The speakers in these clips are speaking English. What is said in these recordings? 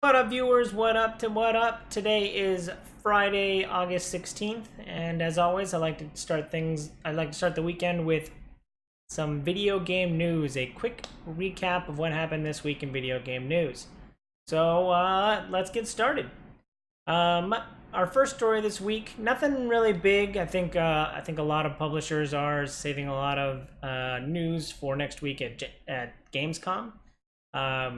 What up, viewers? What up to what up? Today is Friday, August 16th, and as always, I like to start the weekend with some video game news, a quick recap of what happened this week in video game news. So, let's get started. Um, our first story this week, nothing really big. I think a lot of publishers are saving a lot of news for next week at Gamescom.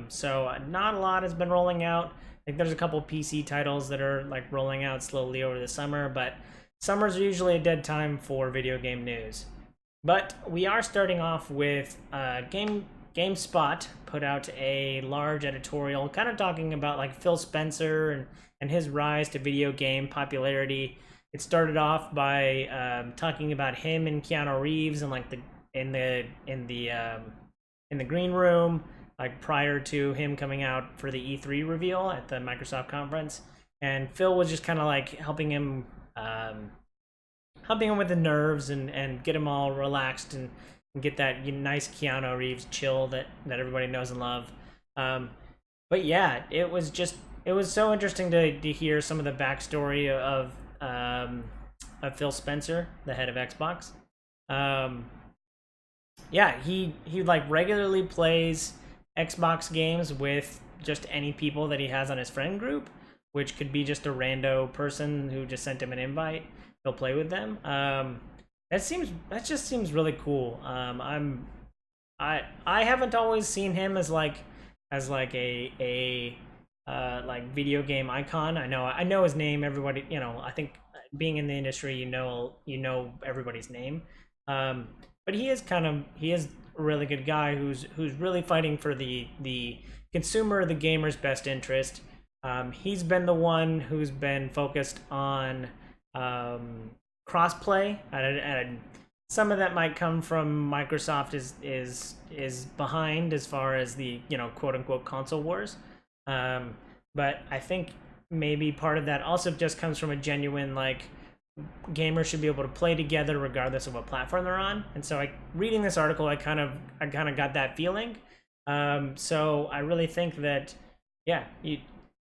So not a lot has been rolling out. I think there's a couple PC titles that are like rolling out slowly over the summer, but summers are usually a dead time for video game news. But we are starting off with GameSpot put out a large editorial, kind of talking about like Phil Spencer and his rise to video game popularity. It started off by talking about him and Keanu Reeves and like in the in the in the green room, like prior to him coming out for the E3 reveal at the Microsoft conference. And Phil was just kind of like helping him with the nerves and get him all relaxed and get that nice Keanu Reeves chill that everybody knows and love. Um, but yeah, it was so interesting to hear some of the backstory of Phil Spencer, the head of Xbox. Um, yeah, he like regularly plays Xbox games with just any people that he has on his friend group, which could be just a rando person who just sent him an invite. He'll play with them. That just seems really cool. I haven't always seen him as like a like video game icon. I know his name. Everybody, I think being in the industry, you know everybody's name. Um, but he is a really good guy who's really fighting for the consumer, the gamer's best interest. He's been the one who's been focused on crossplay, and some of that might come from Microsoft is behind as far as the quote unquote console wars. Um, but I think maybe part of that also just comes from a genuine like gamers should be able to play together regardless of what platform they're on. And so, reading this article, I kind of got that feeling. So I really think that, yeah, you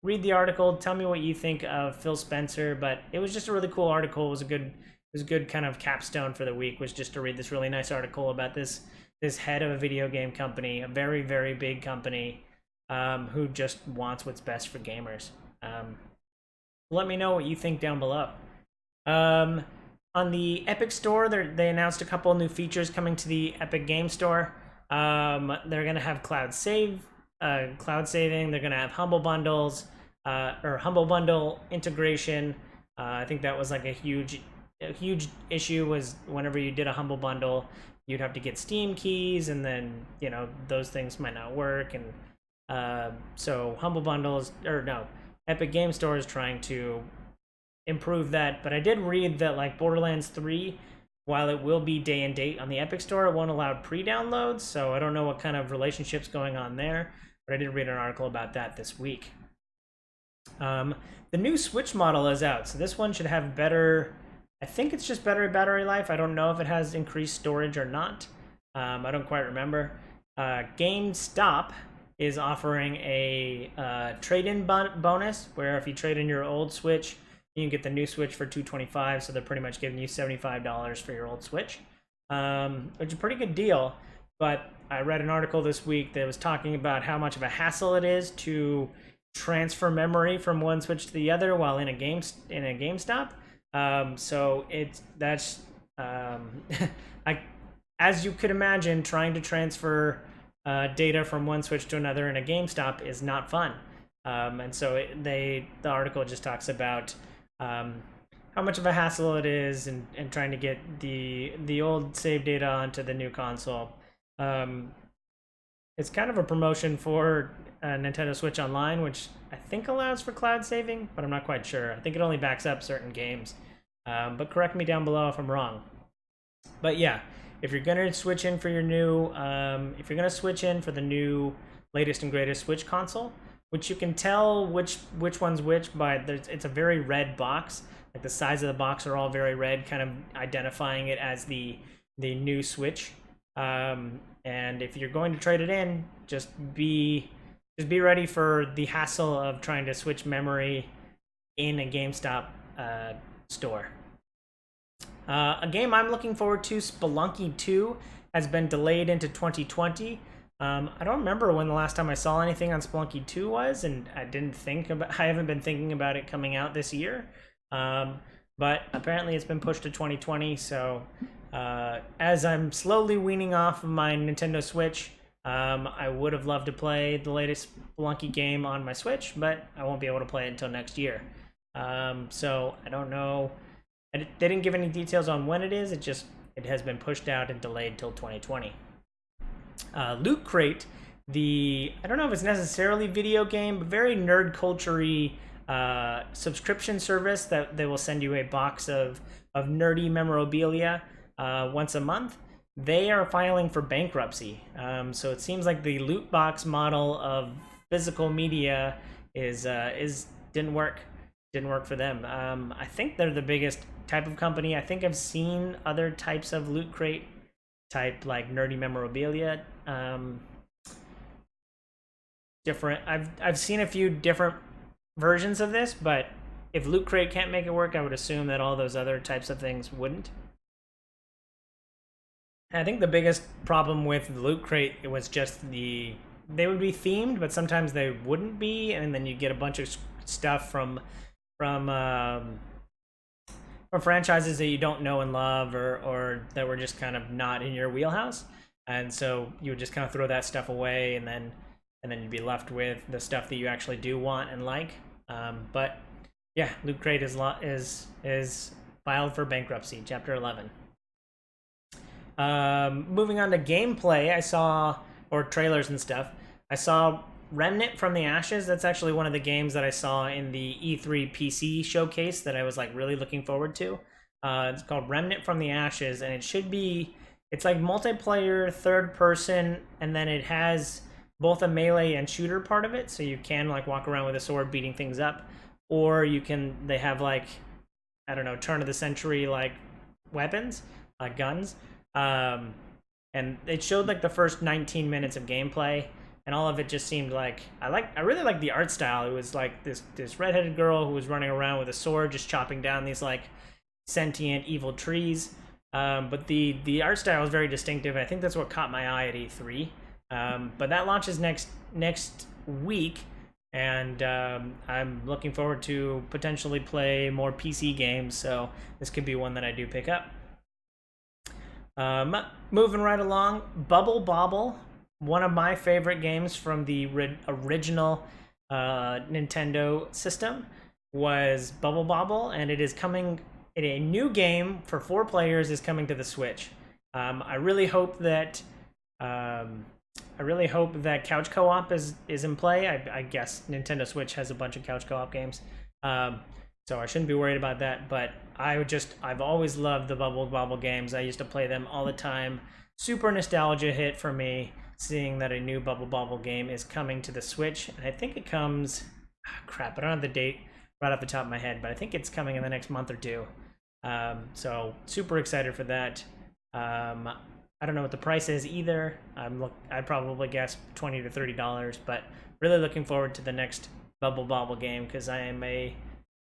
read the article, tell me what you think of Phil Spencer. But it was just a really cool article. It was a good kind of capstone for the week. Was just to read this really nice article about this head of a video game company, a very big company, who just wants what's best for gamers. Let me know what you think down below. Um, on the Epic Store, they announced a couple new features coming to the Epic Game Store. They're gonna have cloud saving. They're gonna have Humble Bundles, or Humble Bundle integration. I think that was like a huge issue was whenever you did a Humble Bundle, you'd have to get Steam keys, and then those things might not work. And so Humble Bundles, or no, Epic Game Store is trying to improve that. But I did read that like Borderlands 3, while it will be day and date on the Epic Store, it won't allow pre-downloads. So I don't know what kind of relationship's going on there, but I did read an article about that this week. The new Switch model is out, so this one should have better. I think it's just better battery life. I don't know if it has increased storage or not. I don't quite remember. GameStop is offering a trade-in bonus where if you trade in your old Switch, you can get the new Switch for $225. So they're pretty much giving you $75 for your old Switch, which is a pretty good deal. But I read an article this week that was talking about how much of a hassle it is to transfer memory from one Switch to the other while in a GameStop. So that's I, as you could imagine, trying to transfer data from one Switch to another in a GameStop is not fun. And so the article just talks about how much of a hassle it is, and trying to get the old save data onto the new console. It's kind of a promotion for Nintendo Switch Online, which I think allows for cloud saving, but I'm not quite sure. I think it only backs up certain games. But correct me down below if I'm wrong. But yeah, if you're gonna switch in for your new, if you're gonna switch in for the new latest and greatest Switch console, which you can tell which one's which by it's a very red box. Like the sides of the box are all very red, kind of identifying it as the new Switch. And if you're going to trade it in, just be just be ready for the hassle of trying to switch memory in a GameStop store. A game I'm looking forward to, Spelunky 2, has been delayed into 2020. I don't remember when the last time I saw anything on Spelunky 2 was, and I haven't been thinking about it coming out this year. But apparently it's been pushed to 2020, so as I'm slowly weaning off of my Nintendo Switch, I would have loved to play the latest Spelunky game on my Switch, but I won't be able to play it until next year. So I don't know. They didn't give any details on when it is. It has been pushed out and delayed till 2020. Loot Crate, I don't know if it's necessarily video game, but very nerd culture-y subscription service that they will send you a box of nerdy memorabilia once a month. They are filing for bankruptcy. So it seems like the loot box model of physical media didn't work for them. I think they're the biggest type of company. I think I've seen other types of Loot Crate type, like nerdy memorabilia. Different. I've seen a few different versions of this, but if Loot Crate can't make it work, I would assume that all those other types of things wouldn't. And I think the biggest problem with Loot Crate was just they would be themed, but sometimes they wouldn't be, and then you get a bunch of stuff from franchises that you don't know and love, or that were just kind of not in your wheelhouse, and so you would just kind of throw that stuff away, and then you'd be left with the stuff that you actually do want and like. But yeah, Loot Crate is filed for bankruptcy, Chapter 11. Moving on to gameplay, or trailers and stuff. I saw Remnant from the Ashes. That's actually one of the games that I saw in the E3 PC showcase that I was like really looking forward to. It's called Remnant from the Ashes, and it's like multiplayer, third person, and then it has both a melee and shooter part of it, so you can like walk around with a sword beating things up, or they have like, I don't know, turn of the century like weapons, like guns. And it showed like the first 19 minutes of gameplay, and all of it just seemed like I really liked the art style. It was like this redheaded girl who was running around with a sword just chopping down these like sentient evil trees. But the art style was very distinctive. I think that's what caught my eye at E3. But that launches next week, and I'm looking forward to potentially play more PC games, so this could be one that I do pick up. Moving right along, Bubble Bobble, one of my favorite games from the original Nintendo system, was Bubble Bobble, and it is coming. A new game for 4 players is coming to the Switch. I really hope that couch co-op is in play. I guess Nintendo Switch has a bunch of couch co-op games, so I shouldn't be worried about that. But I've always loved the Bubble Bobble games. I used to play them all the time. Super nostalgia hit for me, seeing that a new Bubble Bobble game is coming to the Switch. And I think it comes, I don't have the date right off the top of my head, but I think it's coming in the next month or two. So super excited for that. I don't know what the price is either. I'd probably guess $20 to $30, but really looking forward to the next Bubble Bobble game, because I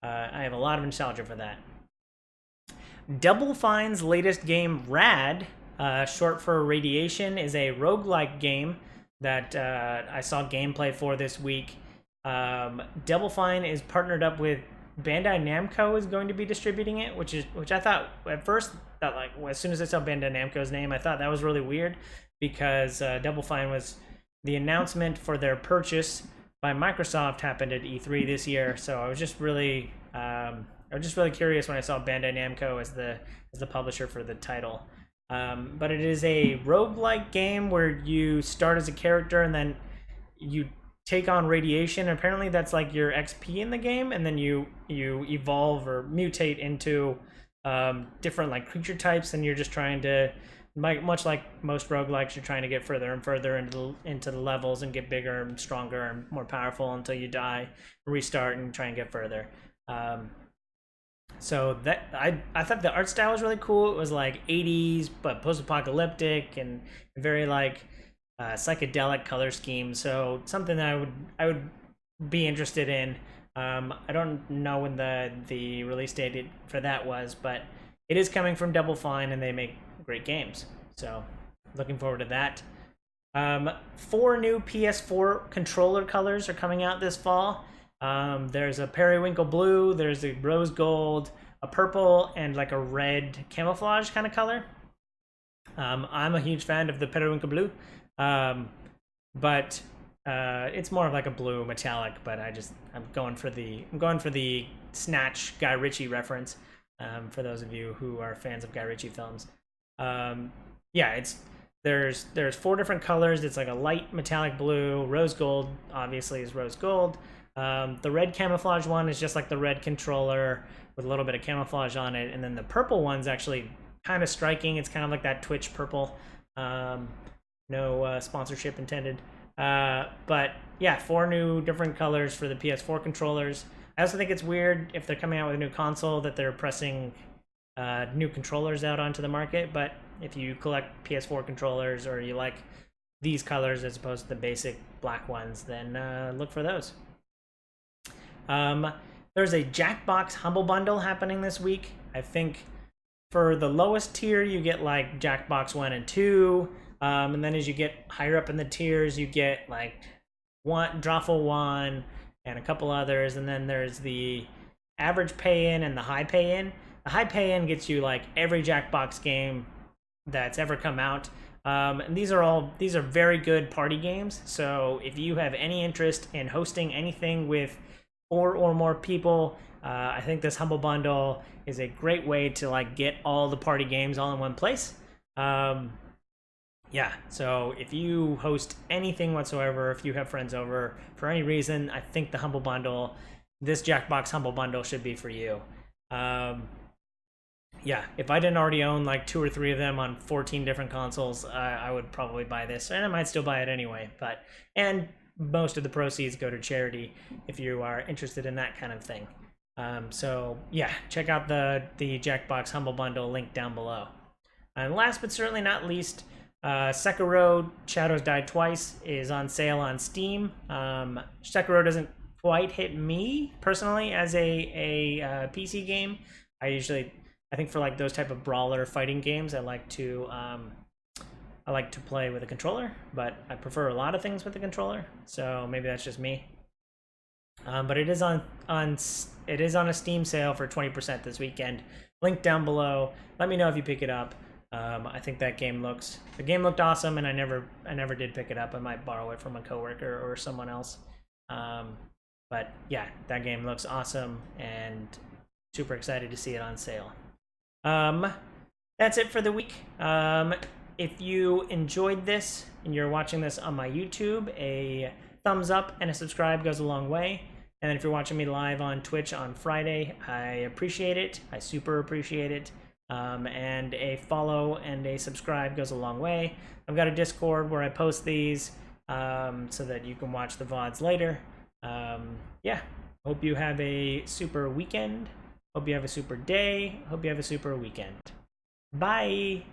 have a lot of nostalgia for that. Double Fine's latest game, Rad, short for Radiation, is a roguelike game that I saw gameplay for this week. Double Fine is partnered up with Bandai Namco is going to be distributing it, which I thought at first, that like as soon as I saw Bandai Namco's name, I thought that was really weird, because Double Fine was the announcement for their purchase by Microsoft happened at E3 this year, so I was just really curious when I saw Bandai Namco as the publisher for the title. But it is a roguelike game where you start as a character and then you take on radiation. Apparently that's like your XP in the game, and then you evolve or mutate into different like creature types, and you're just trying to, much like most roguelikes, you're trying to get further and further into the levels and get bigger and stronger and more powerful until you die, restart, and try and get further. So that I thought the art style was really cool. It was like 80s but post-apocalyptic and very like psychedelic color scheme. So something that I would be interested in. I don't know when the release date for that was, but it is coming from Double Fine, and they make great games. So looking forward to that. 4 new PS4 controller colors are coming out this fall. There's a periwinkle blue, there's a rose gold, a purple, and like a red camouflage kind of color. I'm a huge fan of the periwinkle blue, but it's more of like a blue metallic. But I'm going for the Snatch Guy Ritchie reference. For those of you who are fans of Guy Ritchie films, yeah, there's 4 different colors. It's like a light metallic blue, rose gold obviously is rose gold. The red camouflage one is just like the red controller with a little bit of camouflage on it, and then the purple one's actually kind of striking. It's kind of like that Twitch purple. No sponsorship intended. But yeah, 4 new different colors for the PS4 controllers. I also think it's weird if they're coming out with a new console that they're pressing new controllers out onto the market. But if you collect PS4 controllers, or you like these colors as opposed to the basic black ones, then look for those. There's a Jackbox Humble Bundle happening this week. I think for the lowest tier, you get like Jackbox 1 and 2. And then as you get higher up in the tiers, you get like Drawful 1 and a couple others. And then there's the average pay-in and the high pay-in. The high pay-in gets you like every Jackbox game that's ever come out. And these are very good party games. So if you have any interest in hosting anything with 4 or more people, I think this Humble Bundle is a great way to like get all the party games all in one place. Yeah, so if you host anything whatsoever, if you have friends over for any reason, I think the Humble Bundle, this Jackbox Humble Bundle should be for you. Yeah, if I didn't already own like 2 or 3 of them on 14 different consoles, I would probably buy this, and I might still buy it anyway. And most of the proceeds go to charity if you are interested in that kind of thing. So yeah, check out the Jackbox Humble Bundle link down below. And last but certainly not least, Sekiro Shadows Die Twice is on sale on Steam. Sekiro doesn't quite hit me personally as a PC game. I think for like those type of brawler fighting games, I like to play with a controller, but I prefer a lot of things with a controller. So maybe that's just me. But it is on a Steam sale for 20% this weekend. Link down below. Let me know if you pick it up. I think the game looked awesome, and I never did pick it up. I might borrow it from a coworker or someone else. But yeah, that game looks awesome, and super excited to see it on sale. That's it for the week. If you enjoyed this and you're watching this on my YouTube, a thumbs up and a subscribe goes a long way. And then if you're watching me live on Twitch on Friday, I appreciate it. I super appreciate it. And a follow and a subscribe goes a long way. I've got a Discord where I post these so that you can watch the VODs later. Yeah, hope you have a super weekend. Hope you have a super day. Hope you have a super weekend. Bye!